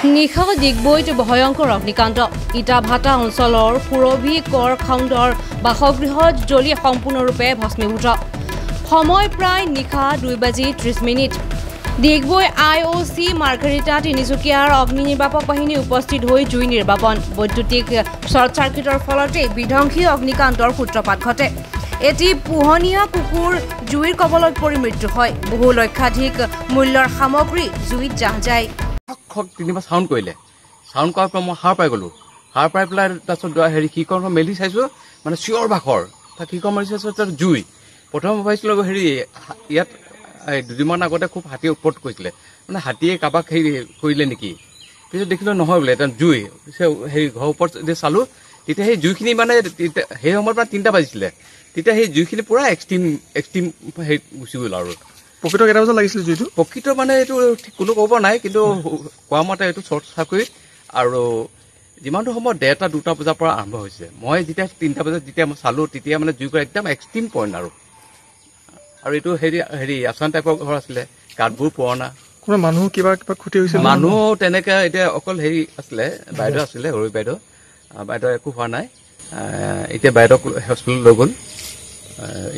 নিশা ডিগবৈত ভয়ংকৰ অগ্নিকাণ্ড ইটাভাটা অঞ্চলৰ পুৰবী কৰ খাউণ্ডৰ বাসগৃহত জ্বলি সম্পূৰ্ণৰূপে ভস্মীভূত সময় প্ৰায় নিশা 2:30 ডিগবৈ IOC মাৰ্ঘেৰিটা তিনিচুকীয়াৰ অগ্নি নিৰ্বাপক বাহিনী উপস্থিত হৈ জুই নিৰ্বাপন বৈদ্যুতিক শ্বৰ্ট চাৰ্কিটৰ ফলতে বিধ্বংসী অগ্নিকাণ্ডৰ সূত্ৰপাত ঘটে এটি পোহনীয়া কুকুৰ জুইৰ কবলত পৰি মৃত্যু হয় বহু লক্ষাধিক মূল্যৰ সামগ্ৰী জুইত জাহ যায় তিনিবাৰ সাউণ্ড কৰিলে সাউণ্ড কৰাৰ পৰা মই সাৰ পাই গ'লো সাৰ পাই পেলাই তাৰপিছত শিকৰ মেলি চাইছোঁ মানে চিঞৰ বাখৰ তাক শিকৰ মাৰি চাইছোঁ তাত জুই প্ৰথম ভাবিছিলোঁ ইয়াত দুদিনমান আগতে খুব হাতীয়ে উৎপত কৰিছিলে মানে হাতীয়ে কাৰোবাক কৰিলে নেকি পিছত দেখিলোঁ নহয় বোলে এটা জুই ঘৰৰ ওপৰত যেতিয়া চালোঁ তেতিয়া সেই জুইখিনি মানে সেই সময়ত মানে 3টা বাজিছিলে তেতিয়া সেই জুইখিনি পুৰা এক্সট্ৰিম গুচি গ'ল আৰু প্ৰকৃত কেইটা বজাত লাগিছিল জুইটো প্ৰকৃত মানে এইটো ঠিক কোনো ক'ব নাই কিন্তু কোৱা মতে এইটো শ্বৰ্ট চাৰ্কিট আৰু যিমানটো সময়ত 1:30 2টা বজাৰ পৰা আৰম্ভ হৈছে মই যেতিয়া 3টা বজাত যেতিয়া মই চালোঁ তেতিয়া মানে জুই কৰা একদম এক্সট্ৰিম পইণ্ট আৰু এইটো আছান টাইপৰ ঘৰ আছিলে কাঠবোৰ পুৰণা কোনো মানুহ কিবা ক্ষতি হৈছে মানুহ তেনেকৈ এতিয়া অকল আছিলে বাইদেউ আছিলে সৰু বাইদেউ একো হোৱা নাই এতিয়া বাইদেউক হস্পিটেল লৈ গ'ল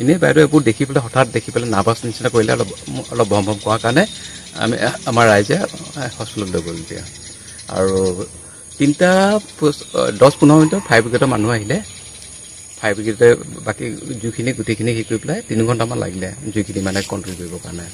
এনেই বাইদেউ এইবোৰ দেখি পেলাই হঠাৎ দেখি পেলাই নাৰ্ভাছ নিচিনা কৰিলে অলপ ভম ভম কৰাৰ কাৰণে আমাৰ ৰাইজে হস্পিটেলত লৈ গ'ল এতিয়া আৰু 10-15 মিনিটত ফায়াৰ ব্ৰিগেডৰ মানুহ আহিলে ফায়াৰ ব্ৰিগেডে বাকী জুইখিনি গোটেইখিনি কৰি পেলাই 3 ঘণ্টামান লাগিলে জুইখিনি মানে কণ্ট্ৰল কৰিবৰ কাৰণে